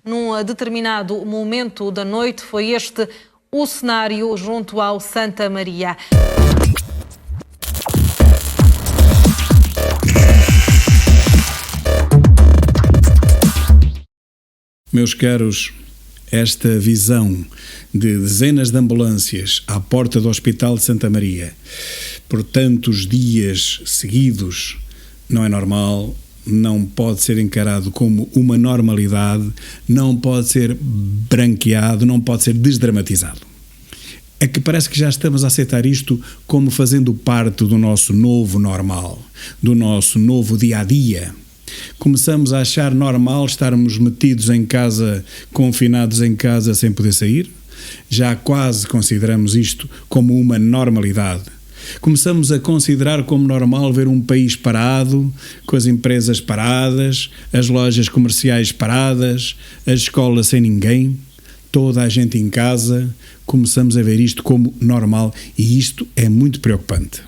num determinado momento da noite. Foi este o cenário junto ao Santa Maria. Meus caros, esta visão de dezenas de ambulâncias à porta do Hospital de Santa Maria por tantos dias seguidos não é normal, não pode ser encarado como uma normalidade, não pode ser branqueado, não pode ser desdramatizado. É que parece que já estamos a aceitar isto como fazendo parte do nosso novo normal, do nosso novo dia-a-dia. Começamos a achar normal estarmos metidos em casa, confinados em casa sem poder sair? Já quase consideramos isto como uma normalidade. Começamos a considerar como normal ver um país parado, com as empresas paradas, as lojas comerciais paradas, as escolas sem ninguém, toda a gente em casa. Começamos a ver isto como normal e isto é muito preocupante.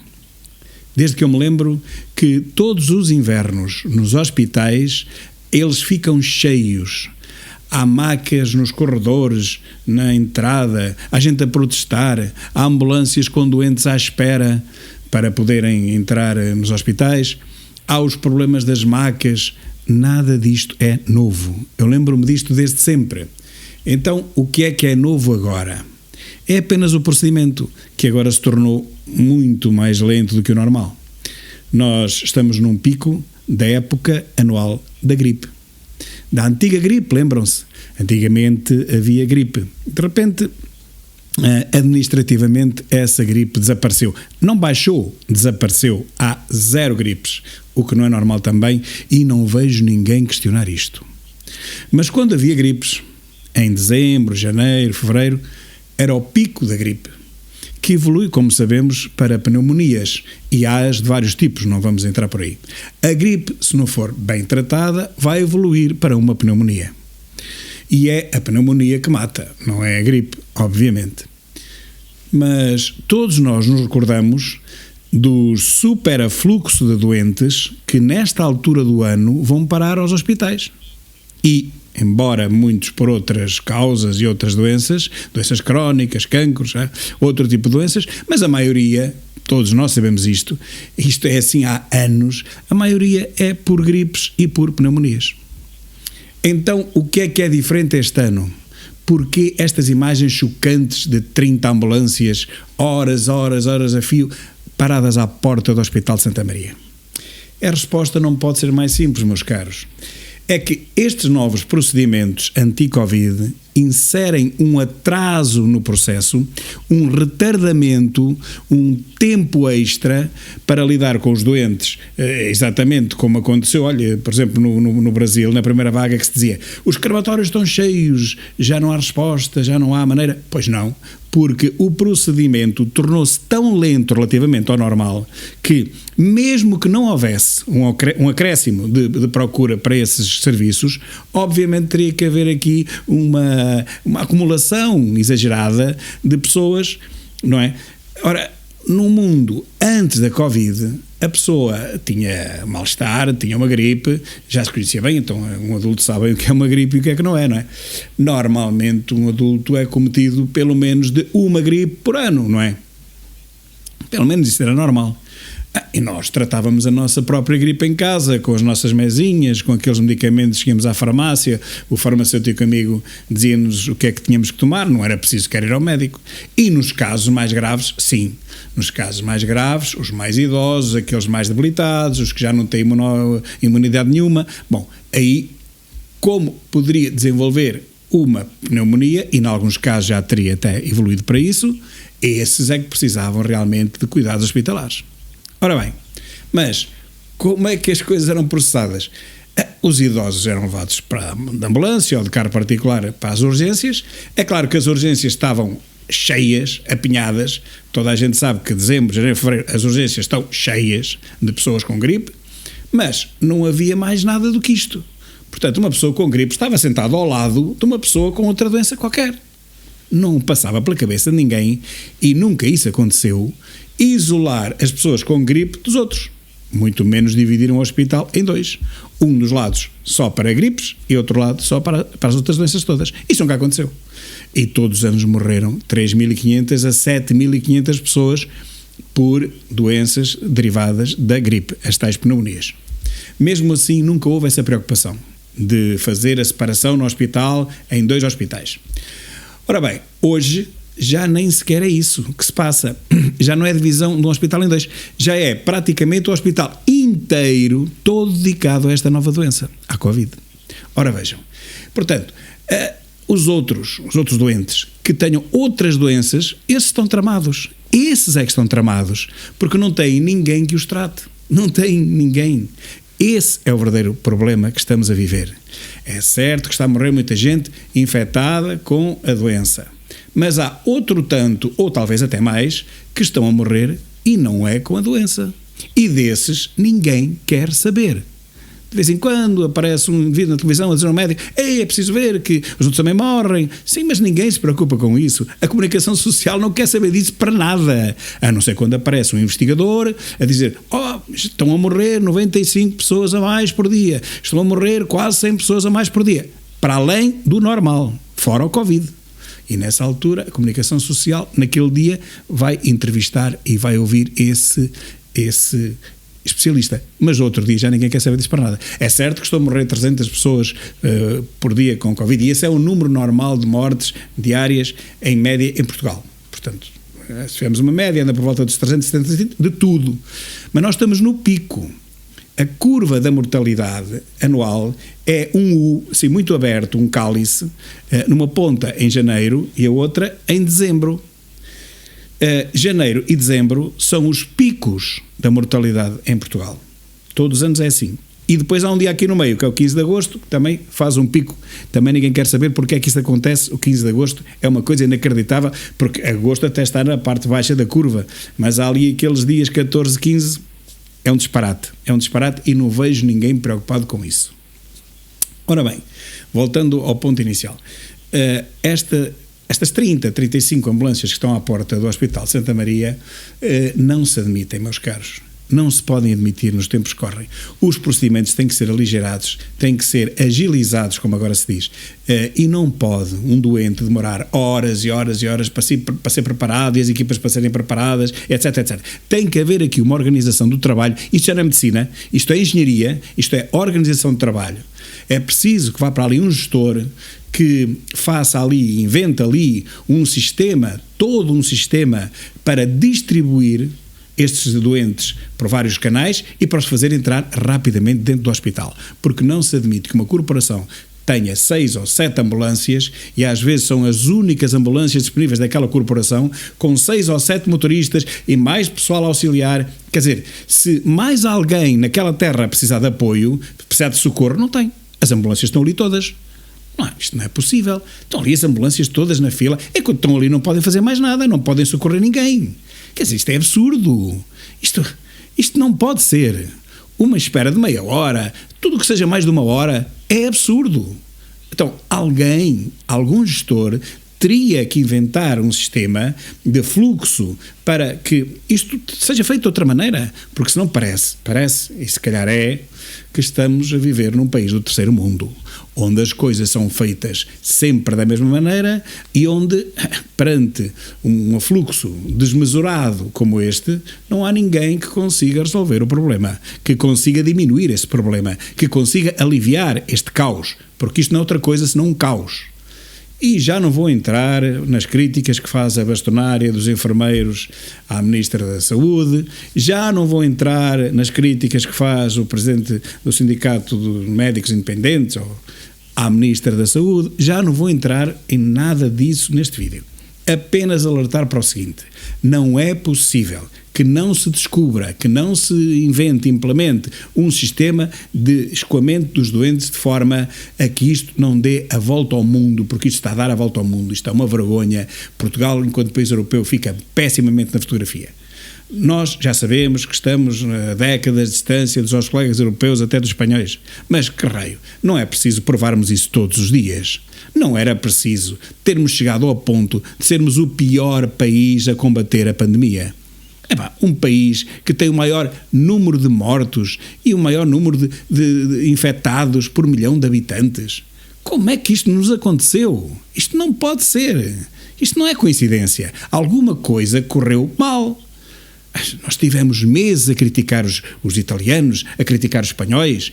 Desde que eu me lembro que todos os invernos nos hospitais eles ficam cheios. Há macas nos corredores, na entrada, há gente a protestar, há ambulâncias com doentes à espera para poderem entrar nos hospitais, há os problemas das macas, nada disto é novo. Eu lembro-me disto desde sempre. Então, o que é novo agora? É apenas o procedimento, que agora se tornou muito mais lento do que o normal. Nós estamos num pico da época anual da gripe. Da antiga gripe, lembram-se? Antigamente havia gripe. De repente, administrativamente, essa gripe desapareceu. Não baixou, desapareceu. Há zero gripes, o que não é normal também, e não vejo ninguém questionar isto. Mas quando havia gripes, em dezembro, janeiro, fevereiro, era o pico da gripe, que evolui, como sabemos, para pneumonias, e há as de vários tipos, não vamos entrar por aí. A gripe, se não for bem tratada, vai evoluir para uma pneumonia. E é a pneumonia que mata, não é a gripe, obviamente. Mas todos nós nos recordamos do superafluxo de doentes que nesta altura do ano vão parar aos hospitais. E embora muitos por outras causas e outras doenças crónicas, cancros, outro tipo de doenças, mas a maioria, todos nós sabemos isto é assim há anos, a maioria é por gripes e por pneumonias. Então, o que é diferente este ano? Porquê estas imagens chocantes de 30 ambulâncias, horas a fio, paradas à porta do Hospital de Santa Maria? A resposta não pode ser mais simples, meus caros. É que estes novos procedimentos anti-Covid inserem um atraso no processo, um retardamento, um tempo extra para lidar com os doentes, exatamente como aconteceu, olha, por exemplo, no Brasil, na primeira vaga que se dizia, os crematórios estão cheios, já não há resposta, já não há maneira. Pois não, porque o procedimento tornou-se tão lento relativamente ao normal que, mesmo que não houvesse um acréscimo de procura para esses serviços, obviamente teria que haver aqui uma acumulação exagerada de pessoas, não é? Ora, no mundo antes da Covid, a pessoa tinha mal-estar, tinha uma gripe, já se conhecia bem, então um adulto sabe o que é uma gripe e o que é que não é, não é? Normalmente um adulto é cometido pelo menos de uma gripe por ano, não é? Pelo menos isso era normal. E nós tratávamos a nossa própria gripe em casa, com as nossas mesinhas, com aqueles medicamentos que íamos à farmácia, o farmacêutico amigo dizia-nos o que é que tínhamos que tomar, não era preciso sequer ir ao médico. E nos casos mais graves, sim. Nos casos mais graves, os mais idosos, aqueles mais debilitados, os que já não têm imunidade nenhuma, bom, aí como poderia desenvolver uma pneumonia, e em alguns casos já teria até evoluído para isso, esses é que precisavam realmente de cuidados hospitalares. Ora bem, mas como é que as coisas eram processadas? Os idosos eram levados de ambulância ou de carro particular para as urgências. É claro que as urgências estavam cheias, apinhadas. Toda a gente sabe que dezembro, janeiro, fevereiro, as urgências estão cheias de pessoas com gripe, mas não havia mais nada do que isto. Portanto, uma pessoa com gripe estava sentada ao lado de uma pessoa com outra doença qualquer. Não passava pela cabeça de ninguém, e nunca isso aconteceu, isolar as pessoas com gripe dos outros. muito menos dividiram o hospital em dois. Um dos lados só para gripes e outro lado só para as outras doenças todas. Isso nunca aconteceu. E todos os anos morreram 3.500 a 7.500 pessoas por doenças derivadas da gripe, as tais pneumonias. Mesmo assim, nunca houve essa preocupação de fazer a separação no hospital em dois hospitais. Ora bem, hoje já nem sequer é isso que se passa. Já não é divisão de um hospital em dois. Já é praticamente o hospital inteiro todo dedicado a esta nova doença, à Covid. Ora vejam. Portanto, os outros doentes que tenham outras doenças, esses estão tramados. Esses é que estão tramados, porque não têm ninguém que os trate. Não tem ninguém. Esse é o verdadeiro problema que estamos a viver. É certo que está a morrer muita gente infectada com a doença. Mas há outro tanto, ou talvez até mais, que estão a morrer e não é com a doença. E desses ninguém quer saber. De vez em quando aparece um indivíduo na televisão a dizer ao médico: "Ei, é preciso ver que os outros também morrem." Sim, mas ninguém se preocupa com isso. A comunicação social não quer saber disso para nada. A não ser quando aparece um investigador a dizer: estão a morrer 95 pessoas a mais por dia. Estão a morrer quase 100 pessoas a mais por dia. Para além do normal, fora o Covid. E nessa altura a comunicação social, naquele dia, vai entrevistar e vai ouvir esse especialista, mas outro dia já ninguém quer saber disso para nada. É certo que estão a morrer 300 pessoas por dia com Covid, e esse é o número normal de mortes diárias em média em Portugal. Portanto, se tivermos uma média, anda por volta dos 370 de tudo. Mas nós estamos no pico. A curva da mortalidade anual é um U, assim, muito aberto, um cálice, numa ponta em janeiro e a outra em dezembro. Janeiro e dezembro são os picos da mortalidade em Portugal. Todos os anos é assim. E depois há um dia aqui no meio, que é o 15 de agosto, que também faz um pico. Também ninguém quer saber porque é que isso acontece. O 15 de agosto é uma coisa inacreditável, porque agosto até está na parte baixa da curva, mas há ali aqueles dias 14, 15, é um disparate e não vejo ninguém preocupado com isso. Ora bem, voltando ao ponto inicial, estas 30, 35 ambulâncias que estão à porta do Hospital Santa Maria não se admitem, meus caros. Não se podem admitir nos tempos que correm. Os procedimentos têm que ser aligerados, têm que ser agilizados, como agora se diz, e não pode um doente demorar horas e horas e horas para ser preparado e as equipas para serem preparadas, etc, etc. Tem que haver aqui uma organização do trabalho. Isto já não é medicina, isto é engenharia, isto é organização do trabalho. É preciso que vá para ali um gestor que faça ali, invente ali um sistema, todo um sistema para distribuir estes doentes por vários canais e para os fazer entrar rapidamente dentro do hospital. Porque não se admite que uma corporação tenha 6 ou 7 ambulâncias, e às vezes são as únicas ambulâncias disponíveis daquela corporação, com 6 ou 7 motoristas e mais pessoal auxiliar. Quer dizer, se mais alguém naquela terra precisar de apoio, precisar de socorro, não tem. As ambulâncias estão ali todas. Não, isto não é possível. Estão ali as ambulâncias todas na fila. Enquanto estão ali não podem fazer mais nada, não podem socorrer ninguém. Quer dizer, isto é absurdo. Isto não pode ser. Uma espera de meia hora, tudo o que seja mais de uma hora, é absurdo. Então, algum gestor teria que inventar um sistema de fluxo para que isto seja feito de outra maneira, porque senão parece, e se calhar é, que estamos a viver num país do terceiro mundo, onde as coisas são feitas sempre da mesma maneira e onde, perante um fluxo desmesurado como este, não há ninguém que consiga resolver o problema, que consiga diminuir esse problema, que consiga aliviar este caos, porque isto não é outra coisa senão um caos. E já não vou entrar nas críticas que faz a bastonária dos enfermeiros à Ministra da Saúde, já não vou entrar nas críticas que faz o Presidente do Sindicato de Médicos Independentes ou à Ministra da Saúde, já não vou entrar em nada disso neste vídeo. Apenas alertar para o seguinte: não é possível que não se descubra, que não se invente, implemente um sistema de escoamento dos doentes de forma a que isto não dê a volta ao mundo, porque isto está a dar a volta ao mundo, isto é uma vergonha. Portugal, enquanto país europeu, fica pessimamente na fotografia. Nós já sabemos que estamos a décadas de distância dos nossos colegas europeus, até dos espanhóis, mas que raio, não é preciso provarmos isso todos os dias. Não era preciso termos chegado ao ponto de sermos o pior país a combater a pandemia. Um país que tem o maior número de mortos e o maior número de infectados por milhão de habitantes. Como é que isto nos aconteceu? Isto não pode ser. Isto não é coincidência. Alguma coisa correu mal. Nós tivemos meses a criticar os italianos, a criticar os espanhóis,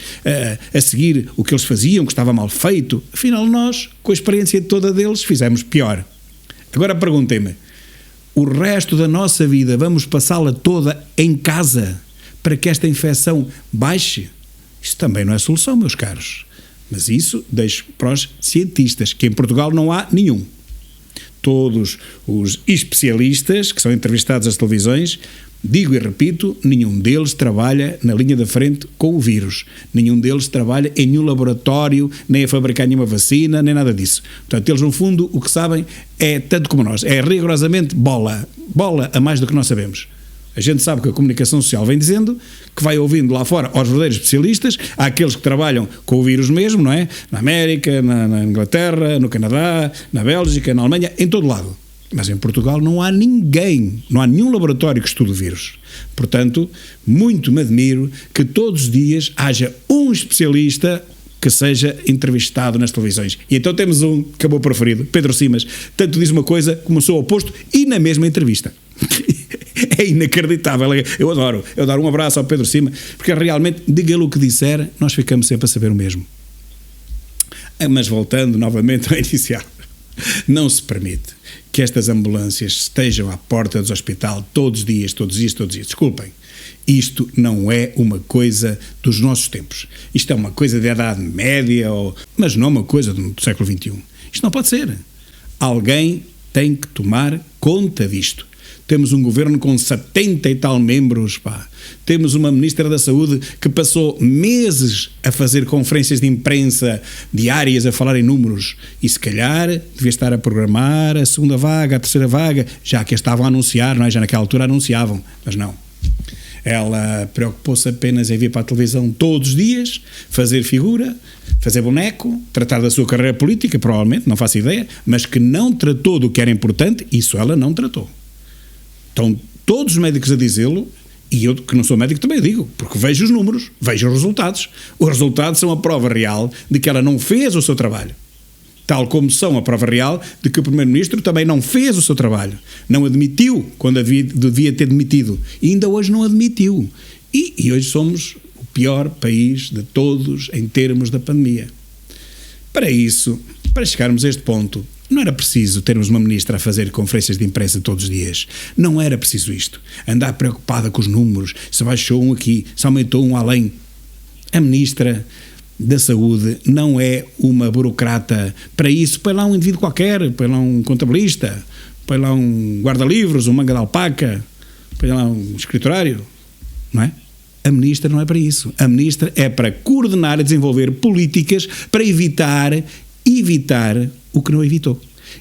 a seguir o que eles faziam, que estava mal feito. Afinal, nós, com a experiência toda deles, fizemos pior. Agora perguntem-me, o resto da nossa vida vamos passá-la toda em casa para que esta infecção baixe? Isso também não é solução, meus caros. Mas isso deixo para os cientistas, que em Portugal não há nenhum. Todos os especialistas que são entrevistados às televisões, digo e repito, nenhum deles trabalha na linha da frente com o vírus. Nenhum deles trabalha em nenhum laboratório, nem a fabricar nenhuma vacina, nem nada disso. Portanto, eles no fundo o que sabem é tanto como nós, é rigorosamente bola a mais do que nós sabemos. A gente sabe que a comunicação social vem dizendo que vai ouvindo lá fora aos verdadeiros especialistas, há aqueles que trabalham com o vírus mesmo, não é? Na América, na Inglaterra, no Canadá, na Bélgica, na Alemanha, em todo lado. Mas em Portugal não há ninguém, não há nenhum laboratório que estude o vírus. Portanto, muito me admiro que todos os dias haja um especialista que seja entrevistado nas televisões. E então temos um, que é o meu preferido, Pedro Simas, tanto diz uma coisa como o seu oposto e na mesma entrevista. É inacreditável, eu adoro um abraço ao Pedro Simas, porque realmente, diga-lhe o que disser, nós ficamos sempre a saber o mesmo. Mas voltando novamente ao inicial, não se permite que estas ambulâncias estejam à porta do hospital todos os dias. Desculpem, isto não é uma coisa dos nossos tempos. Isto é uma coisa da Idade Média, mas não uma coisa do século XXI. Isto não pode ser. Alguém tem que tomar conta disto. Temos um governo com 70 e tal membros, Temos uma ministra da Saúde que passou meses a fazer conferências de imprensa diárias a falar em números e se calhar devia estar a programar a segunda vaga, a terceira vaga, já que a estavam a anunciar, não é? Já naquela altura anunciavam, mas não. Ela preocupou-se apenas em vir para a televisão todos os dias, fazer figura, fazer boneco, tratar da sua carreira política, provavelmente, não faço ideia, mas que não tratou do que era importante, isso ela não tratou. Estão todos os médicos a dizê-lo, e eu, que não sou médico, também digo, porque vejo os números, vejo os resultados. Os resultados são a prova real de que ela não fez o seu trabalho. Tal como são a prova real de que o Primeiro-Ministro também não fez o seu trabalho. Não admitiu quando devia ter demitido. E ainda hoje não admitiu. E hoje somos o pior país de todos em termos da pandemia. Para isso, para chegarmos a este ponto, não era preciso termos uma ministra a fazer conferências de imprensa todos os dias. Não era preciso isto. Andar preocupada com os números, se baixou um aqui, se aumentou um além. A ministra da Saúde não é uma burocrata para isso. Põe lá um indivíduo qualquer, põe lá um contabilista, põe lá um guarda-livros, um manga de alpaca, põe lá um escriturário, não é? A ministra não é para isso. A ministra é para coordenar e desenvolver políticas para evitar o que não evitou.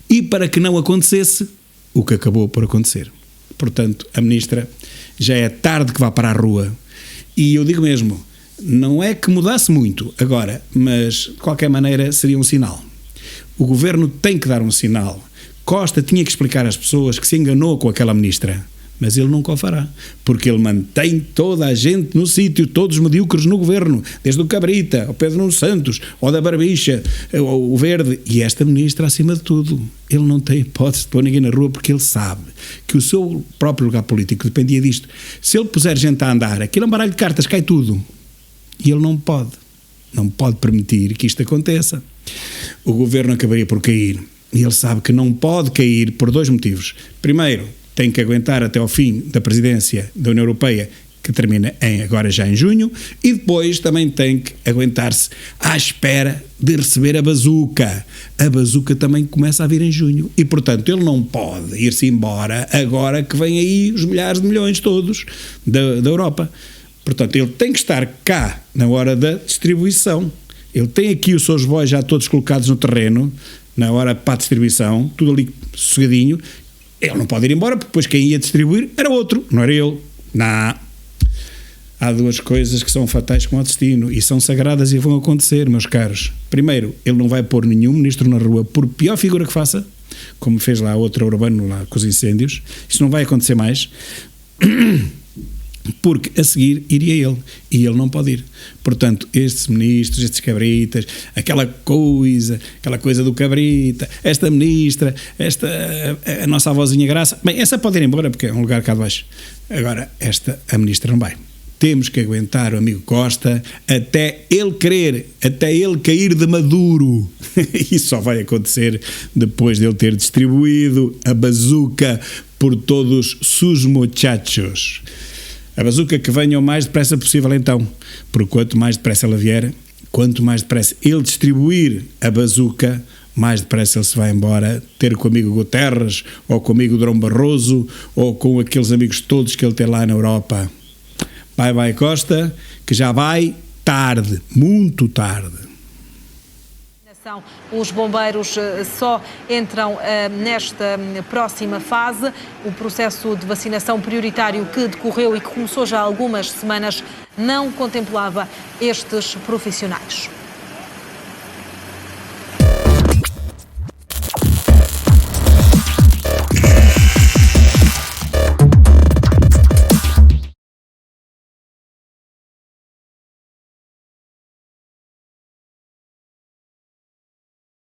E para que não acontecesse o que acabou por acontecer. Portanto, a ministra já é tarde que vá para a rua. E eu digo mesmo, não é que mudasse muito agora, mas de qualquer maneira seria um sinal. O governo tem que dar um sinal. Costa tinha que explicar às pessoas que se enganou com aquela ministra. Mas ele nunca o fará, porque ele mantém toda a gente no sítio, todos os medíocres no governo, desde o Cabrita, ao Pedro Nuno Santos, ao da Barbicha, o Verde, e esta ministra acima de tudo. Ele não tem hipótese de pôr ninguém na rua, porque ele sabe que o seu próprio lugar político dependia disto. Se ele puser gente a andar, aquele baralho de cartas cai tudo. E ele não pode permitir que isto aconteça. O governo acabaria por cair, e ele sabe que não pode cair por dois motivos. Primeiro, tem que aguentar até ao fim da presidência da União Europeia, que termina agora já em junho, e depois também tem que aguentar-se à espera de receber a bazuca. A bazuca também começa a vir em junho, e portanto ele não pode ir-se embora agora que vêm aí os milhares de milhões todos da Europa. Portanto, ele tem que estar cá na hora da distribuição. Ele tem aqui os seus bois já todos colocados no terreno, na hora para a distribuição, tudo ali sossegadinho. Ele não pode ir embora, porque depois quem ia distribuir era outro, não era ele. Não. Há duas coisas que são fatais como o destino e são sagradas e vão acontecer, meus caros. Primeiro, ele não vai pôr nenhum ministro na rua, por pior figura que faça, como fez lá outro urbano lá com os incêndios. Isso não vai acontecer mais. Porque a seguir iria ele, e ele não pode ir. Portanto, estes ministros, estes cabritas, aquela coisa do cabrita, esta ministra, a nossa avózinha Graça, bem, essa pode ir embora porque é um lugar cá de baixo. Agora, a ministra não vai. Temos que aguentar o amigo Costa até ele querer, até ele cair de maduro. Isso só vai acontecer depois de ele ter distribuído a bazuca por todos sus muchachos. A bazuca que venha o mais depressa possível então, porque quanto mais depressa ela vier, quanto mais depressa ele distribuir a bazuca, mais depressa ele se vai embora ter com o amigo Guterres, ou com o amigo Durão Barroso, ou com aqueles amigos todos que ele tem lá na Europa. Vai Costa, que já vai tarde, muito tarde. Os bombeiros só entram nesta próxima fase. O processo de vacinação prioritário que decorreu e que começou já há algumas semanas não contemplava estes profissionais.